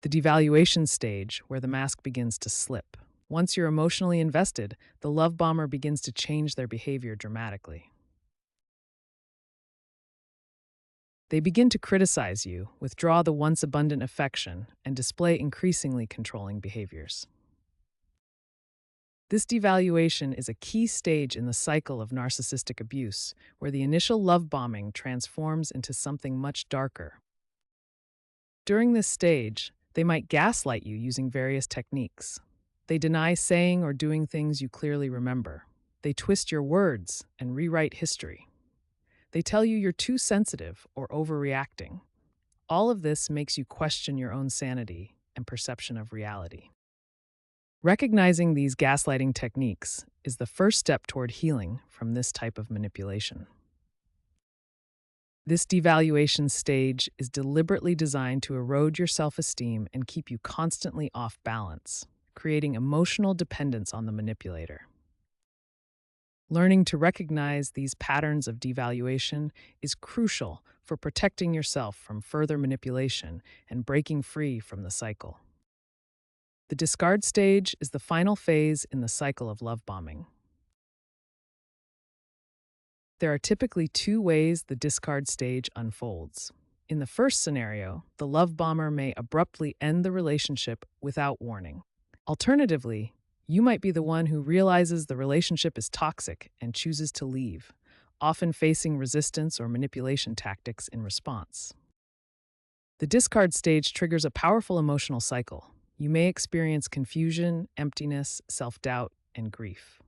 The devaluation stage, where the mask begins to slip. Once you're emotionally invested, the love bomber begins to change their behavior dramatically. They begin to criticize you, withdraw the once abundant affection, and display increasingly controlling behaviors. This devaluation is a key stage in the cycle of narcissistic abuse, where the initial love bombing transforms into something much darker. During this stage, they might gaslight you using various techniques. They deny saying or doing things you clearly remember. They twist your words and rewrite history. They tell you you're too sensitive or overreacting. All of this makes you question your own sanity and perception of reality. Recognizing these gaslighting techniques is the first step toward healing from this type of manipulation. This devaluation stage is deliberately designed to erode your self-esteem and keep you constantly off balance, creating emotional dependence on the manipulator. Learning to recognize these patterns of devaluation is crucial for protecting yourself from further manipulation and breaking free from the cycle. The discard stage is the final phase in the cycle of love bombing. There are typically two ways the discard stage unfolds. In the first scenario, the love bomber may abruptly end the relationship without warning. Alternatively, you might be the one who realizes the relationship is toxic and chooses to leave, often facing resistance or manipulation tactics in response. The discard stage triggers a powerful emotional cycle. You may experience confusion, emptiness, self-doubt, and grief.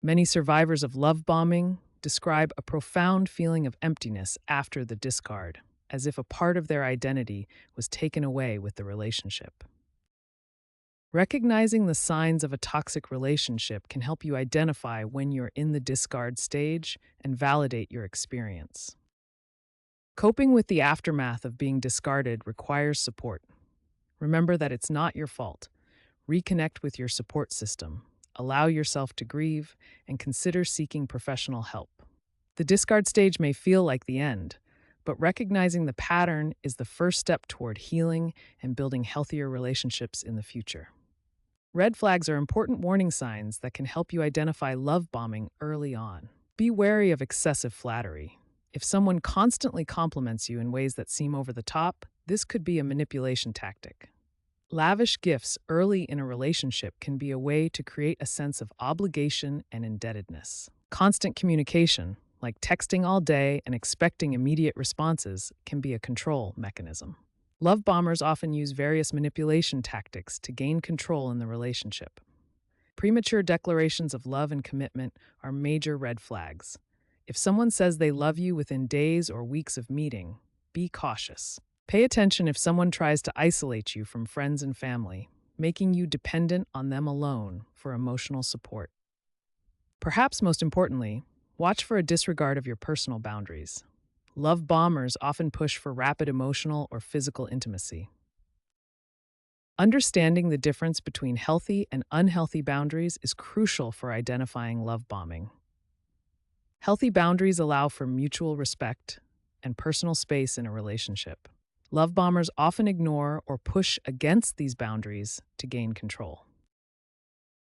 Many survivors of love bombing describe a profound feeling of emptiness after the discard, as if a part of their identity was taken away with the relationship. Recognizing the signs of a toxic relationship can help you identify when you're in the discard stage and validate your experience. Coping with the aftermath of being discarded requires support. Remember that it's not your fault. Reconnect with your support system. Allow yourself to grieve and consider seeking professional help. The discard stage may feel like the end, but recognizing the pattern is the first step toward healing and building healthier relationships in the future. Red flags are important warning signs that can help you identify love bombing early on. Be wary of excessive flattery. If someone constantly compliments you in ways that seem over the top, this could be a manipulation tactic. Lavish gifts early in a relationship can be a way to create a sense of obligation and indebtedness. Constant communication, like texting all day and expecting immediate responses, can be a control mechanism. Love bombers often use various manipulation tactics to gain control in the relationship. Premature declarations of love and commitment are major red flags. If someone says they love you within days or weeks of meeting, be cautious. Pay attention if someone tries to isolate you from friends and family, making you dependent on them alone for emotional support. Perhaps most importantly, watch for a disregard of your personal boundaries. Love bombers often push for rapid emotional or physical intimacy. Understanding the difference between healthy and unhealthy boundaries is crucial for identifying love bombing. Healthy boundaries allow for mutual respect and personal space in a relationship. Love bombers often ignore or push against these boundaries to gain control.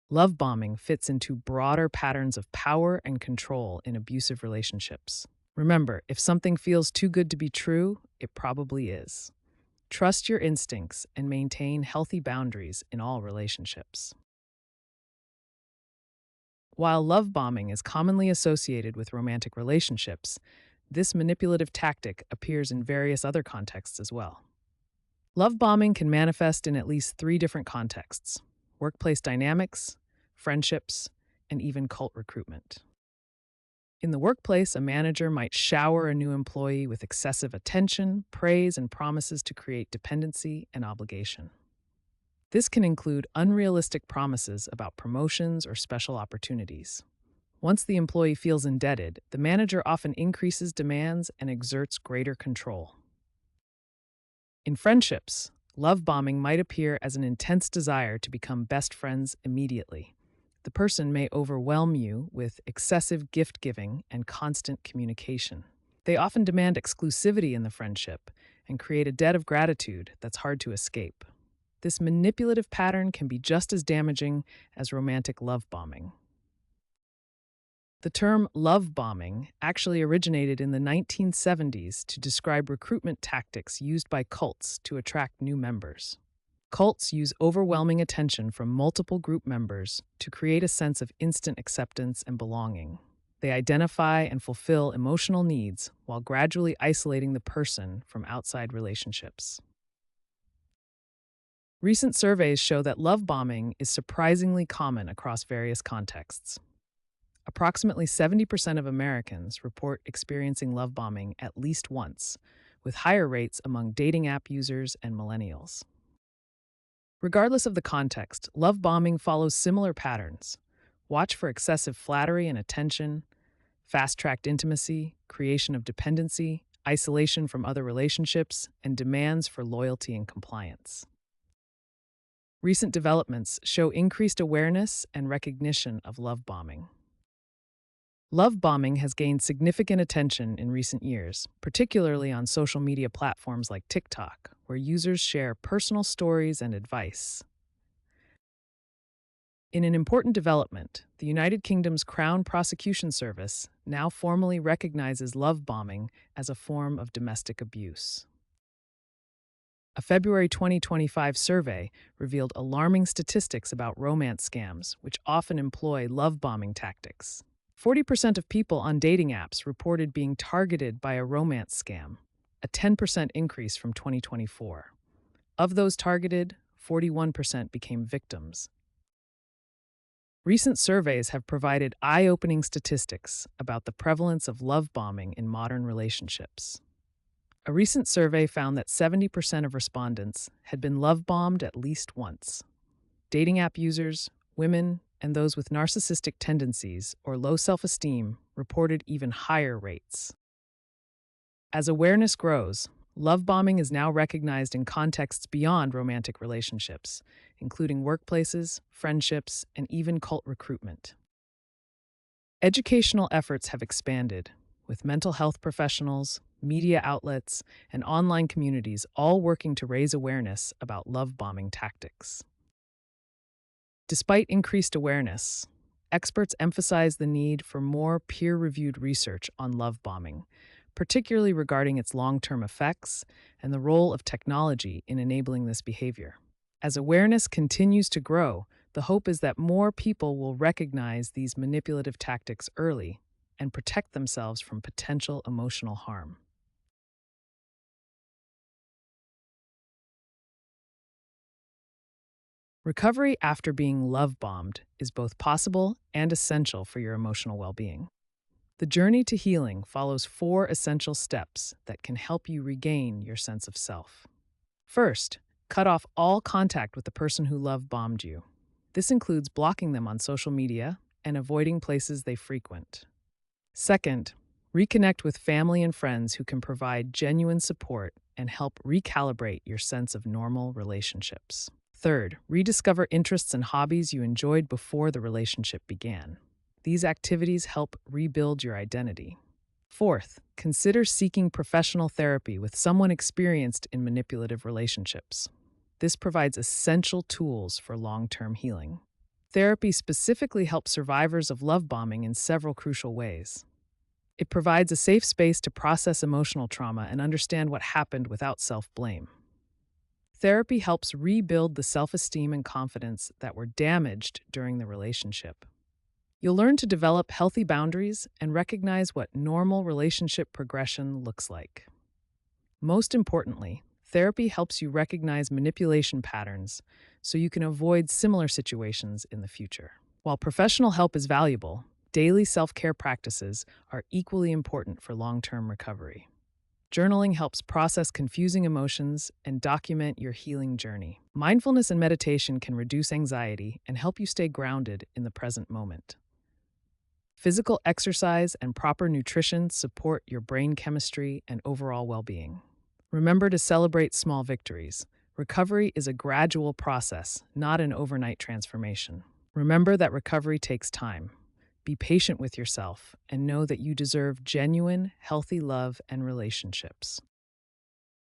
Love bombing fits into broader patterns of power and control in abusive relationships. Remember, if something feels too good to be true, it probably is. Trust your instincts and maintain healthy boundaries in all relationships. While love bombing is commonly associated with romantic relationships, this manipulative tactic appears in various other contexts as well. Love bombing can manifest in at least 3 different contexts: workplace dynamics, friendships, and even cult recruitment. In the workplace, a manager might shower a new employee with excessive attention, praise, and promises to create dependency and obligation. This can include unrealistic promises about promotions or special opportunities. Once the employee feels indebted, the manager often increases demands and exerts greater control. In friendships, love bombing might appear as an intense desire to become best friends immediately. The person may overwhelm you with excessive gift-giving and constant communication. They often demand exclusivity in the friendship, and create a debt of gratitude that's hard to escape. This manipulative pattern can be just as damaging as romantic love bombing. The term love bombing actually originated in the 1970s to describe recruitment tactics used by cults to attract new members. Cults use overwhelming attention from multiple group members to create a sense of instant acceptance and belonging. They identify and fulfill emotional needs while gradually isolating the person from outside relationships. Recent surveys show that love bombing is surprisingly common across various contexts. Approximately 70% of Americans report experiencing love bombing at least once, with higher rates among dating app users and millennials. Regardless of the context, love bombing follows similar patterns. Watch for excessive flattery and attention, fast-tracked intimacy, creation of dependency, isolation from other relationships, and demands for loyalty and compliance. Recent developments show increased awareness and recognition of love bombing. Love bombing has gained significant attention in recent years, particularly on social media platforms like TikTok, where users share personal stories and advice. In an important development, the United Kingdom's Crown Prosecution Service now formally recognizes love bombing as a form of domestic abuse. A February 2025 survey revealed alarming statistics about romance scams, which often employ love bombing tactics. 40% of people on dating apps reported being targeted by a romance scam, a 10% increase from 2024. Of those targeted, 41% became victims. Recent surveys have provided eye-opening statistics about the prevalence of love bombing in modern relationships. A recent survey found that 70% of respondents had been love bombed at least once. Dating app users, women, and those with narcissistic tendencies or low self-esteem reported even higher rates. As awareness grows, love bombing is now recognized in contexts beyond romantic relationships, including workplaces, friendships, and even cult recruitment. Educational efforts have expanded, with mental health professionals, media outlets, and online communities all working to raise awareness about love bombing tactics. Despite increased awareness, experts emphasize the need for more peer-reviewed research on love bombing, particularly regarding its long-term effects and the role of technology in enabling this behavior. As awareness continues to grow, the hope is that more people will recognize these manipulative tactics early and protect themselves from potential emotional harm. Recovery after being love bombed is both possible and essential for your emotional well-being. The journey to healing follows 4 essential steps that can help you regain your sense of self. First, cut off all contact with the person who love bombed you. This includes blocking them on social media and avoiding places they frequent. Second, reconnect with family and friends who can provide genuine support and help recalibrate your sense of normal relationships. Third, rediscover interests and hobbies you enjoyed before the relationship began. These activities help rebuild your identity. Fourth, consider seeking professional therapy with someone experienced in manipulative relationships. This provides essential tools for long-term healing. Therapy specifically helps survivors of love bombing in several crucial ways. It provides a safe space to process emotional trauma and understand what happened without self-blame. Therapy helps rebuild the self-esteem and confidence that were damaged during the relationship. You'll learn to develop healthy boundaries and recognize what normal relationship progression looks like. Most importantly, therapy helps you recognize manipulation patterns so you can avoid similar situations in the future. While professional help is valuable, daily self-care practices are equally important for long-term recovery. Journaling helps process confusing emotions and document your healing journey. Mindfulness and meditation can reduce anxiety and help you stay grounded in the present moment. Physical exercise and proper nutrition support your brain chemistry and overall well-being. Remember to celebrate small victories. Recovery is a gradual process, not an overnight transformation. Remember that recovery takes time. Be patient with yourself and know that you deserve genuine, healthy love and relationships.